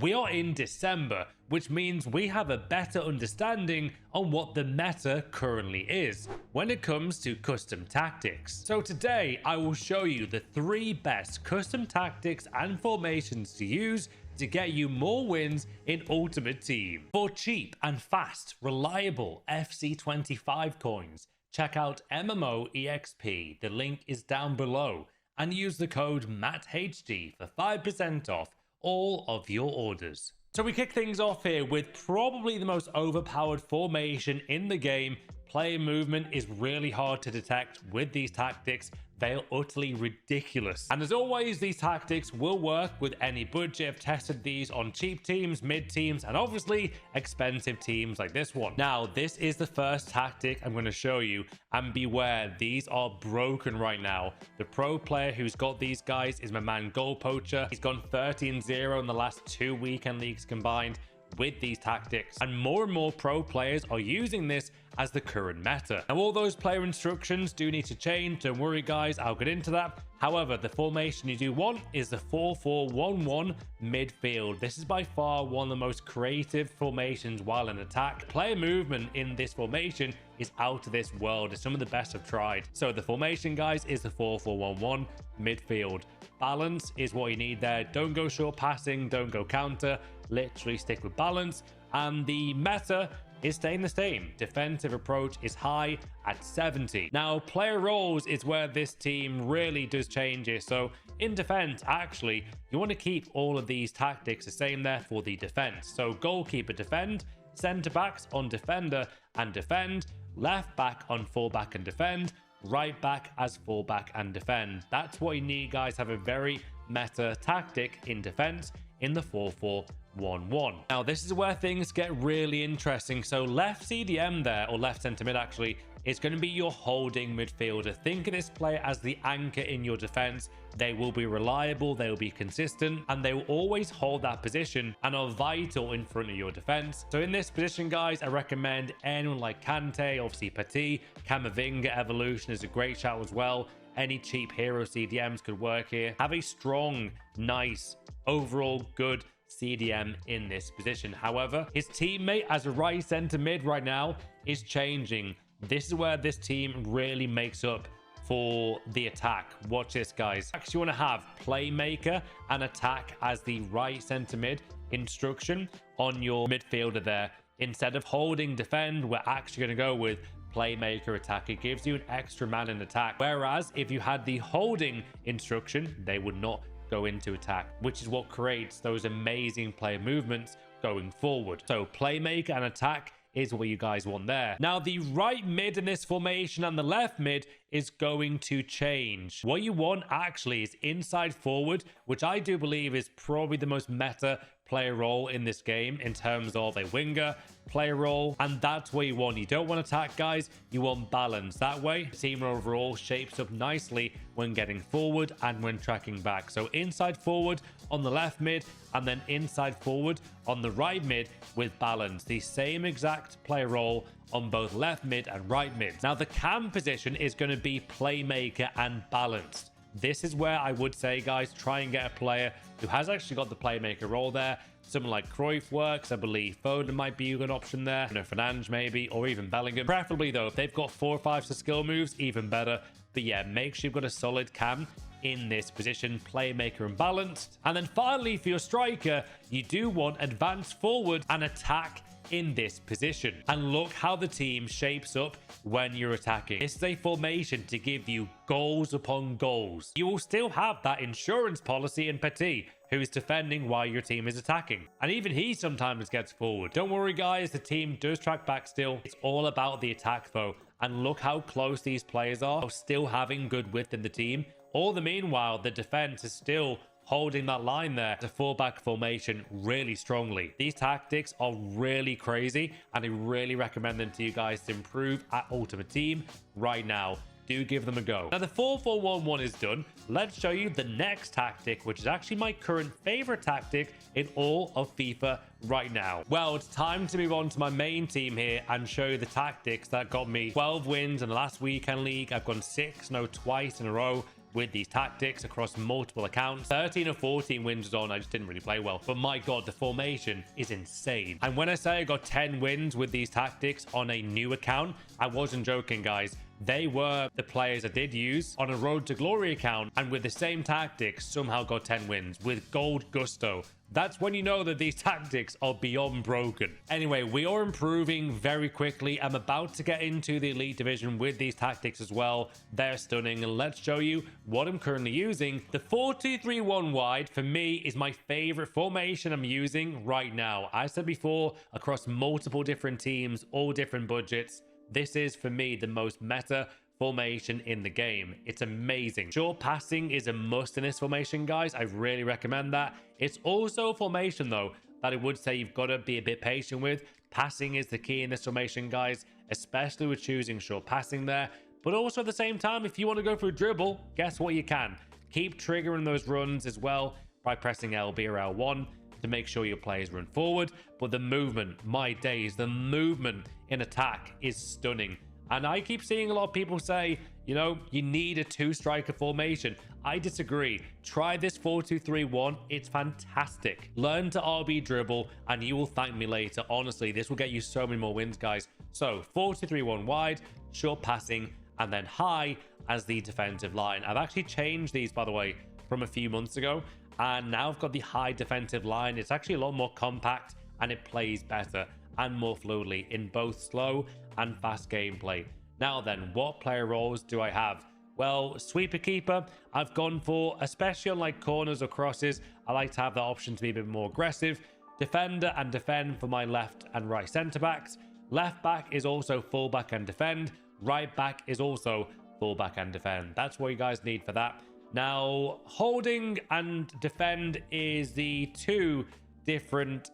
we are in December, which means we have a better understanding on what the meta currently is when it comes to custom tactics. So today I will show you the 3 best custom tactics and formations to use to get you more wins in Ultimate Team. For cheap and fast, reliable FC25 coins, check out MMOEXP, the link is down below, and use the code MATTHD for 5% off all of your orders. So we kick things off here with probably the most overpowered formation in the game. Player movement is really hard to detect with these tactics. They are utterly ridiculous. And as always, these tactics will work with any budget. I've tested these on cheap teams, mid teams, and obviously expensive teams like this one. Now, this is the first tactic I'm going to show you, and beware, these are broken right now. The pro player who's got these guys is my man Goal Poacher. He's gone 13-0 in the last 2 weekend leagues combined with these tactics, and more pro players are using this as the current meta. Now, all those player instructions do need to change. Don't worry guys, I'll get into that. However, the formation you do want is the 4-4-1-1 midfield. This is by far one of the most creative formations while in attack. Player movement in this formation is out of this world. It's some of the best I've tried. So the formation, guys, is the 4-4-1-1 midfield. Balance is what you need there. Don't go short passing, don't go counter, literally stick with balance. And the meta is staying the same. Defensive approach is high at 70. Now, player roles is where this team really does change it. So in defense, actually, you want to keep all of these tactics the same there for the defense. So goalkeeper defend, center backs on defender and defend, left back on fullback and defend, right back as fullback and defend. That's what you need, guys. Have a very meta tactic in defense in the 4-4-1-1. Now, this is where things get really interesting. So left CDM there, or left centre mid actually, is going to be your holding midfielder. Think of this player as the anchor in your defense. They will be reliable, they will be consistent, and they will always hold that position and are vital in front of your defense. So in this position, guys, I recommend anyone like Kante, obviously Petit, Camavinga Evolution is a great shout as well. Any cheap hero CDMs could work here. Have a strong, nice, overall good CDM in this position. However, his teammate as a right center mid right now is changing. This is where this team really makes up for the attack. Watch this, guys. Actually, you want to have playmaker and attack as the right center mid instruction on your midfielder there. Instead of holding defend, we're actually going to go with playmaker attack. It gives you an extra man in attack. Whereas if you had the holding instruction, they would not go into attack, which is what creates those amazing player movements going forward. So playmaker and attack is what you guys want there. Now, the right mid in this formation and the left mid is going to change. What you want actually is inside forward, which I do believe is probably the most meta player role in this game in terms of a winger player role, and that's what you want. You don't want attack, guys, you want balance. That way the team overall shapes up nicely when getting forward and when tracking back. So inside forward on the left mid, and then inside forward on the right mid with balance. The same exact player role on both left mid and right mid. Now, the cam position is going to be playmaker and balanced. This is where I would say, guys, try and get a player who has actually got the playmaker role there. Someone like Cruyff works. I believe Foden might be a good option there. You know, Fernandes maybe, or even Bellingham. Preferably, though, if they've got 4 or 5 skill moves, even better. But yeah, make sure you've got a solid cam in this position, playmaker and balanced. And then finally, for your striker, you do want advanced forward and attack in this position. And look how the team shapes up when you're attacking. This is a formation to give you goals upon goals. You will still have that insurance policy in Petit, who is defending while your team is attacking. And even he sometimes gets forward. Don't worry, guys, the team does track back still. It's all about the attack, though. And look how close these players are, still having good width in the team. All the meanwhile, the defense is still holding that line there, the fullback formation really strongly. These tactics are really crazy, and I really recommend them to you guys to improve at Ultimate Team right now. Do give them a go. Now, the 4-4-1-1 is done. Let's show you the next tactic, which is actually my current favorite tactic in all of FIFA right now. Well, it's time to move on to my main team here and show you the tactics that got me 12 wins in the last weekend league. I've gone 6, no, twice in a row. with these tactics across multiple accounts. 13 or 14 wins on, I just didn't really play well. But my God, the formation is insane. And when I say I got 10 wins with these tactics on a new account, I wasn't joking, guys. They were the players I did use on a Road to Glory account, and with the same tactics somehow got 10 wins with gold gusto. That's when you know that these tactics are beyond broken. Anyway, we are improving very quickly. I'm about to get into the elite division with these tactics as well. They're stunning, and let's show you what I'm currently using. The 4-2-3-1 wide for me is my favorite formation I'm using right now. I said before, across multiple different teams, all different budgets, this is for me the most meta formation in the game. It's amazing. Short passing is a must in this formation, guys. I really recommend that. It's also a formation though that I would say you've got to be a bit patient with. Passing is the key in this formation, guys, especially with choosing short passing there. But also at the same time, if you want to go for a dribble, guess what? You can keep triggering those runs as well by pressing LB or L1 to make sure your players run forward. But the movement, my days, the movement in attack is stunning. And I keep seeing a lot of people say, you know, you need a two-striker formation. I disagree. Try this 4-2-3-1. It's fantastic. Learn to RB dribble and you will thank me later. Honestly, this will get you so many more wins, guys. So 4-2-3-1 wide, short passing, and then high as the defensive line. I've actually changed these, by the way, from a few months ago. And now I've got the high defensive line. It's actually a lot more compact and it plays better and more fluidly in both slow and fast gameplay. Now then, what player roles do I have? Well, sweeper keeper, I've gone for, especially on like corners or crosses, I like to have the option to be a bit more aggressive. Defender and defend for my left and right centre backs. Left back is also full back and defend. Right back is also full back and defend. That's what you guys need for that. Now, holding and defend is the two different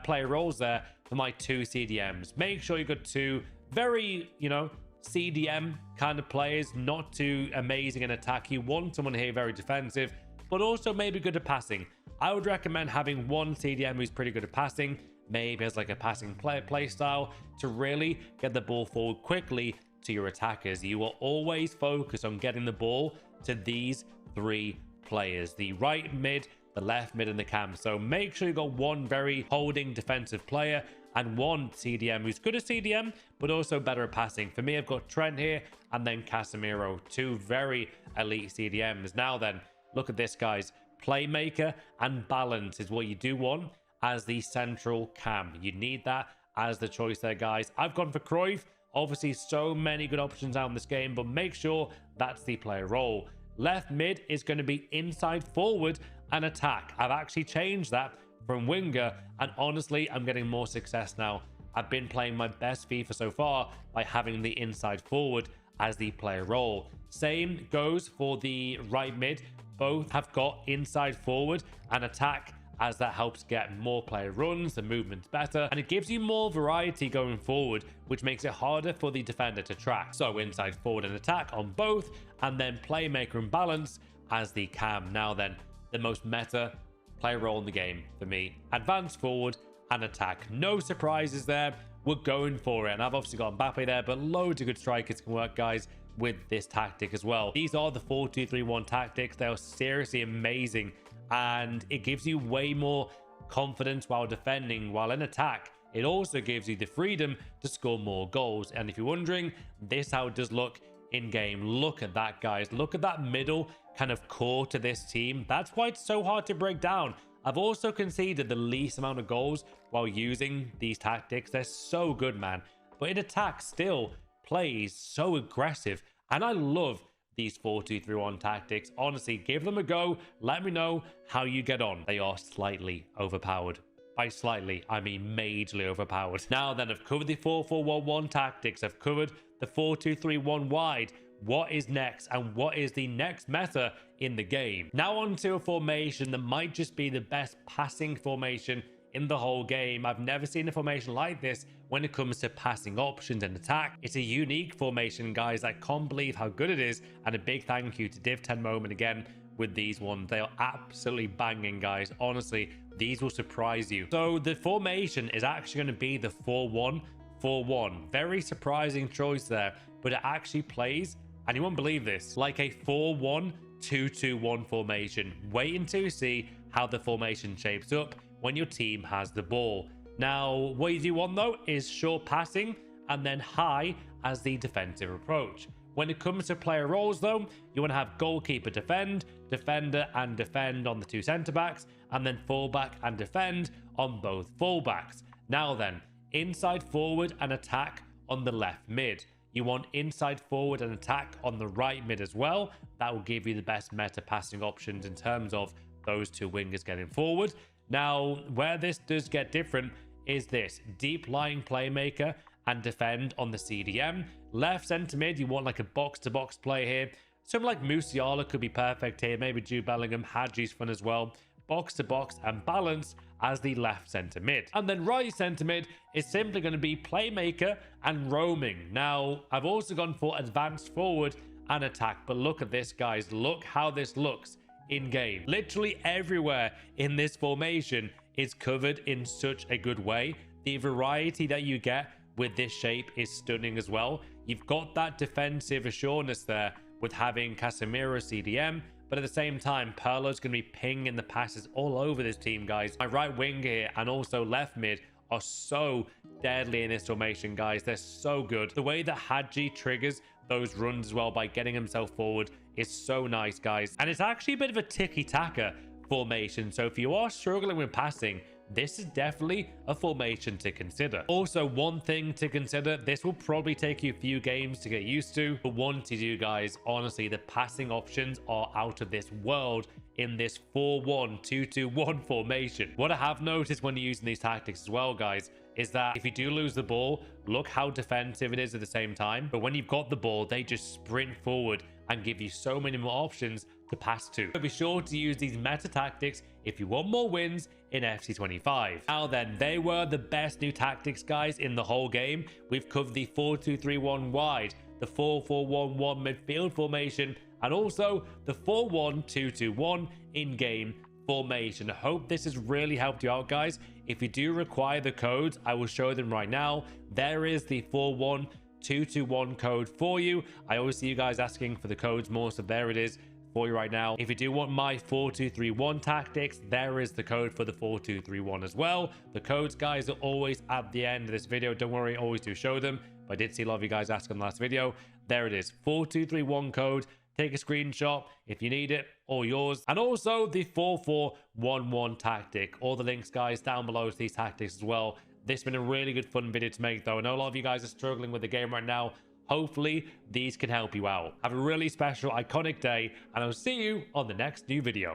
player roles there for my two CDMs. Make sure you got two very, you know, CDM kind of players, not too amazing in attack. You want someone here very defensive, but also maybe good at passing. I would recommend having one CDM who's pretty good at passing, maybe as like a passing play style to really get the ball forward quickly to your attackers. You will always focus on getting the ball to these three players, the right mid, the left mid, and the cam. So make sure you got one very holding defensive player and one CDM who's good at CDM but also better at passing. For me, I've got Trent here and then Casemiro, two very elite CDMs. Now then, look at this, guys. Playmaker and balance is what you do want as the central cam. You need that as the choice there, guys. I've gone for Cruyff. Obviously, so many good options out in this game, but make sure that's the player role. Left mid is going to be inside forward and attack. I've actually changed that from winger, and honestly, I'm getting more success now. I've been playing my best FIFA so far by having the inside forward as the player role. Same goes for the right mid. Both have got inside forward and attack, as that helps get more player runs, the movement's better, and it gives you more variety going forward, which makes it harder for the defender to track. So inside forward and attack on both, and then playmaker and balance as the cam. Now then, the most meta player role in the game for me, advance forward and attack. No surprises there. We're going for it, and I've obviously got Mbappe there, but loads of good strikers can work, guys, with this tactic as well. These are the 4-2-3-1 tactics. They are seriously amazing, and it gives you way more confidence while defending, while in attack it also gives you the freedom to score more goals. And if you're wondering, this how it does look in game. Look at that, guys. Look at that middle kind of core to this team. That's why it's so hard to break down. I've also conceded the least amount of goals while using these tactics. They're so good, man. But in attack still plays so aggressive, and I love these 4-2-3-1 tactics. Honestly, give them a go. Let me know how you get on. They are slightly overpowered. By slightly, I mean majorly overpowered. Now then, I've covered the 4-4-1-1 tactics. I've covered the 4-2-3-1 wide. What is next, and what is the next meta in the game? Now on to a formation that might just be the best passing formation in the whole game. I've never seen a formation like this when it comes to passing options and attack. It's a unique formation, guys. I can't believe how good it is, and a big thank you to Div10 Moment again with these ones. They are absolutely banging, guys. Honestly, these will surprise you. So the formation is actually going to be the 4-1-4-1. Very surprising choice there, but it actually plays, and you won't believe this, like a 4-1-2-1. 2-2-1 formation. Wait until you see how the formation shapes up when your team has the ball. Now, what you do want though is short passing and then high as the defensive approach. When it comes to player roles though, you want to have goalkeeper defend, defender and defend on the two centre backs, and then fullback and defend on both fullbacks. Now then, inside forward and attack on the left mid. You want inside forward and attack on the right mid as well. That will give you the best meta passing options in terms of those two wingers getting forward. Now, where this does get different is this deep lying playmaker and defend on the CDM. Left centre mid, you want like a box-to-box play here. Something like Musiala could be perfect here. Maybe Jude Bellingham, Hadji's fun as well. Box-to-box and balance as the left centre mid. And then right centre mid is simply going to be playmaker and roaming. Now, I've also gone for advanced forward and attack. But look at this, guys. Look how this looks in game. Literally everywhere in this formation is covered in such a good way. The variety that you get with this shape is stunning as well. You've got that defensive assurance there with having Casemiro CDM, but at the same time, Pirlo's going to be pinging the passes all over this team, guys. My right wing here and also left mid are so deadly in this formation, guys. They're so good. The way that Hadji triggers those runs as well by getting himself forward is so nice, guys. And it's actually a bit of a tiki-taka formation. So if you are struggling with passing, this is definitely a formation to consider. Also, one thing to consider, this will probably take you a few games to get used to, but once you do, guys, honestly, the passing options are out of this world in this 4-1-2-2-1 formation. What I have noticed when you're using these tactics as well, guys, is that if you do lose the ball, look how defensive it is at the same time. But when you've got the ball, they just sprint forward and give you so many more options to pass to. So be sure to use these meta tactics if you want more wins in FC25. Now then, they were the best new tactics, guys, in the whole game. We've covered the 4-2-3-1 wide, the 4-4-1-1 midfield formation, and also the 4-1-2-2-1 in-game formation. I hope this has really helped you out, guys. If you do require the codes, I will show them right now. There is the 4-1-2-2-1 code for you. I always see you guys asking for the codes more, so there it is for you right now. If you do want my 4-2-3-1 tactics, there is the code for the 4-2-3-1 as well. The codes, guys, are always at the end of this video. Don't worry, I always do show them. But I did see a lot of you guys ask in the last video. There it is, 4-2-3-1 code. Take a screenshot if you need it, all yours. And also the 4-4-1-1 tactic. All the links, guys, down below to these tactics as well. This has been a really good fun video to make, though. I know a lot of you guys are struggling with the game right now. Hopefully these can help you out. Have a really special, iconic day, and I'll see you on the next new video.